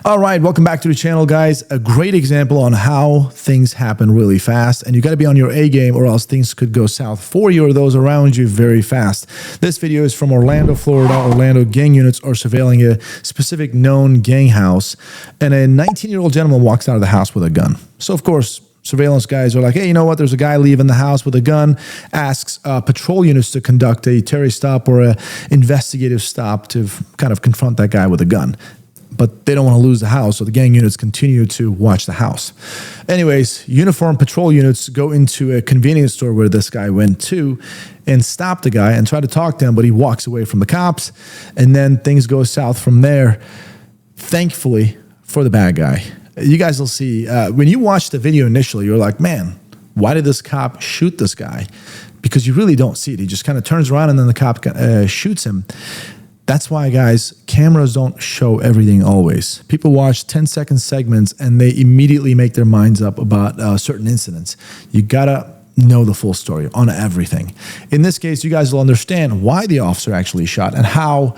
All right, welcome back to the channel, guys. A great example on how things happen really fast, and you got to be on your A game or else things could go south for you or those around you very fast. This video is from Orlando, Florida. Orlando gang units are surveilling a specific known gang house, and a 19-year-old gentleman walks out of the house with a gun. So, of course, surveillance guys are like, hey, you know what? There's a guy leaving the house with a gun, asks patrol units to conduct a Terry stop or a investigative stop to kind of confront that guy with a gun. But they don't want to lose the house, so the gang units continue to watch the house. Anyways, uniformed patrol units go into a convenience store where this guy went to and stop the guy and try to talk to him, but he walks away from the cops, and then things go south from there, thankfully, for the bad guy. You guys will see, when you watch the video initially, you're like, man, why did this cop shoot this guy? Because you really don't see it. He just kind of turns around and then the cop shoots him. That's why, guys, cameras don't show everything always. People watch 10-second segments and they immediately make their minds up about certain incidents. You gotta know the full story on everything. In this case, you guys will understand why the officer actually shot and how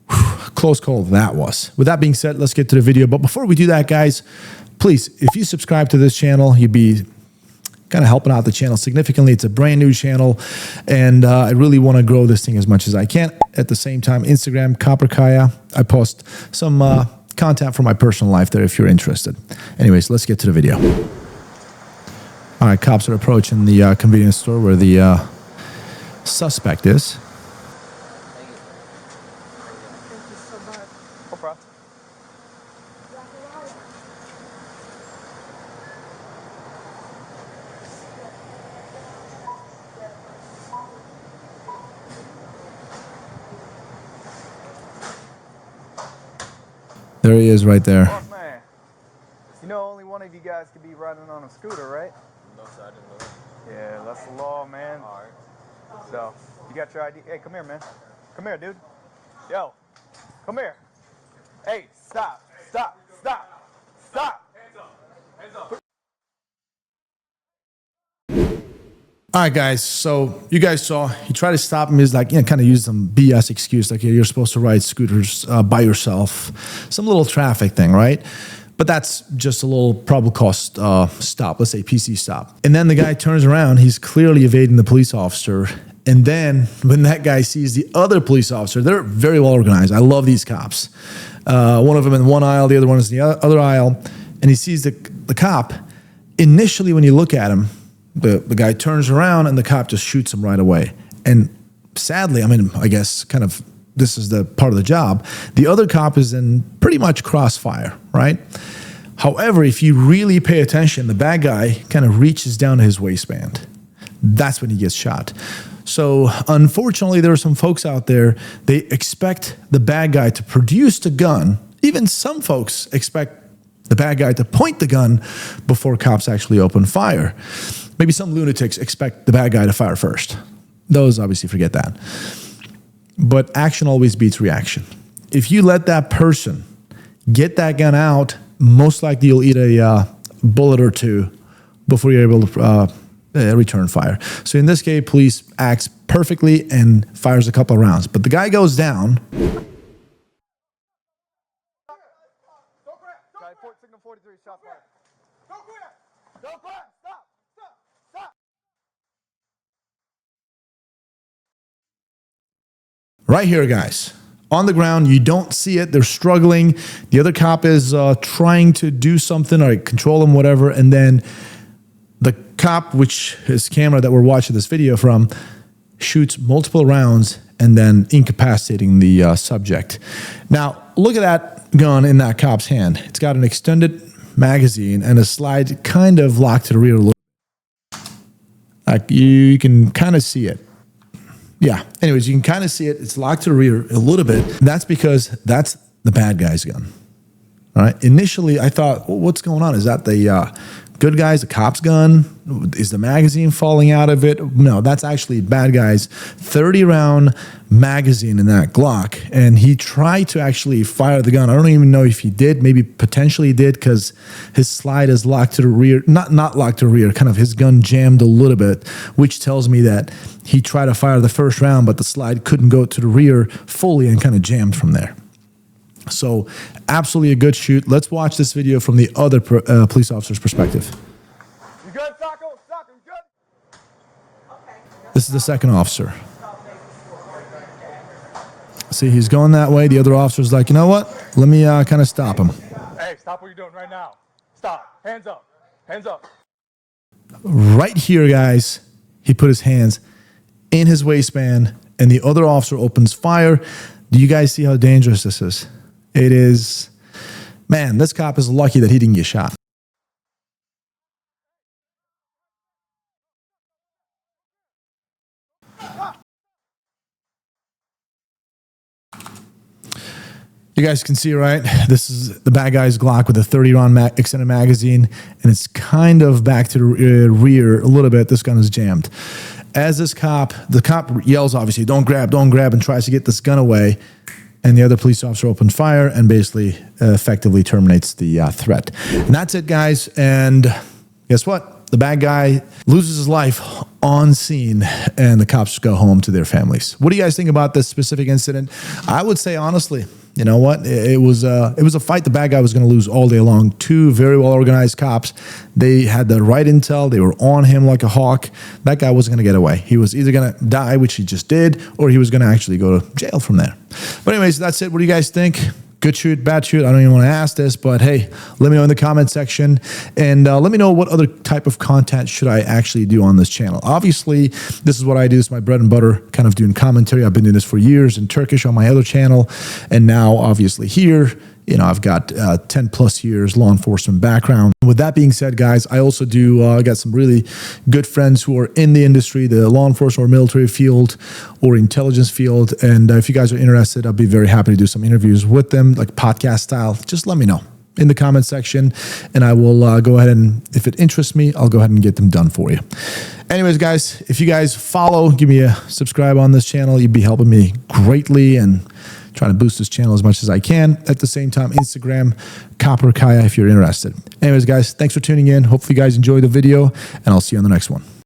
close call that was. With that being said, let's get to the video. But before we do that, guys, please, if you subscribe to this channel, you'd be kind of helping out the channel significantly. It's a brand new channel, and I really want to grow this thing as much as I can. At the same time, Instagram, Kaya, I post some content from my personal life there if you're interested. Anyways, let's get to the video. All right, cops are approaching the convenience store where the suspect is. There he is right there. Oh, man. You know only one of you guys could be riding on a scooter, right? No, sir, I didn't know that. Yeah, that's the law, man. All right. So, you got your ID? Hey, come here, man. Come here, dude. Yo, come here. Hey, stop, stop, stop, stop. Hands up, hands up. All right, guys, so you guys saw, he tried to stop him. He's like, kind of used some BS excuse, like, yeah, you're supposed to ride scooters by yourself. Some little traffic thing, right? But that's just a little probable cause stop, let's say PC stop. And then the guy turns around, he's clearly evading the police officer. And then when that guy sees the other police officer, they're very well organized. I love these cops. One of them in one aisle, the other one is in the other aisle. And he sees the cop. Initially, when you look at him, the guy turns around and the cop just shoots him right away. And sadly, I mean, I guess kind of this is the part of the job. The other cop is in pretty much crossfire, right? However, if you really pay attention, the bad guy kind of reaches down to his waistband. That's when he gets shot. So unfortunately, there are some folks out there, they expect the bad guy to produce the gun. Even some folks expect the bad guy to point the gun before cops actually open fire. Maybe some lunatics expect the bad guy to fire first. Those obviously forget that. But action always beats reaction. If you let that person get that gun out, most likely you'll eat a bullet or two before you're able to return fire. So in this case, police acts perfectly and fires a couple of rounds. But the guy goes down. Signal 43, shot fired. Don't quit! Don't quit! Stop! Stop! Stop! Right here, guys. On the ground, you don't see it. They're struggling. The other cop is trying to do something or control them, whatever. And then the cop, which his camera that we're watching this video from, shoots multiple rounds and then incapacitating the subject. Now, look at that gun in that cop's hand. It's got an extended magazine and a slide kind of locked to the rear a little. Like you can kind of see it. Yeah. Anyways, you can kind of see it. It's locked to the rear a little bit. That's because that's the bad guy's gun. All right. Initially, I thought, well, what's going on? Is that the good guy's, the cop's gun? Is the magazine falling out of it? No, that's actually bad guy's 30-round magazine in that Glock. And he tried to actually fire the gun. I don't even know if he did. Maybe potentially did because his slide is locked to the rear. Not locked to the rear. Kind of his gun jammed a little bit, which tells me that he tried to fire the first round, but the slide couldn't go to the rear fully and kind of jammed from there. So absolutely a good shoot. Let's watch this video from the other police officer's perspective. You good, Socko? Socko, you good? This is the second officer. See, he's going that way. The other officer's like, you know what? Let me kind of stop him. Hey, stop what you're doing right now. Stop. Hands up. Hands up. Right here, guys, he put his hands in his waistband, and the other officer opens fire. Do you guys see how dangerous this is? It is, man, this cop is lucky that he didn't get shot. You guys can see, right? This is the bad guy's Glock with a 30-round extended magazine, and it's kind of back to the rear a little bit. This gun is jammed. As the cop yells, obviously, don't grab, and tries to get this gun away, and the other police officer opens fire and basically effectively terminates the threat. And that's it, guys. And guess what? The bad guy loses his life on scene, and the cops go home to their families. What do you guys think about this specific incident? I would say, honestly, you know what? It was a fight the bad guy was going to lose all day long. Two very well-organized cops. They had the right intel. They were on him like a hawk. That guy wasn't going to get away. He was either going to die, which he just did, or he was going to actually go to jail from there. But anyways, that's it. What do you guys think? Good shoot, bad shoot? I don't even want to ask this, but hey, let me know in the comment section, and let me know what other type of content should I actually do on this channel. Obviously, this is what I do. It's my bread and butter, kind of doing commentary. I've been doing this for years in Turkish on my other channel, and now obviously here, you know, I've got 10 plus years law enforcement background. With that being said, guys, I also do, I got some really good friends who are in the industry, the law enforcement or military field or intelligence field. And if you guys are interested, I'll be very happy to do some interviews with them, like podcast style. Just let me know in the comment section, and I will go ahead and, if it interests me, I'll go ahead and get them done for you. Anyways, guys, if you guys follow, give me a subscribe on this channel, you'd be helping me greatly, and trying to boost this channel as much as I can. At the same time, Instagram, Copper Kaya, if you're interested. Anyways, guys, thanks for tuning in. Hopefully you guys enjoyed the video, and I'll see you on the next one.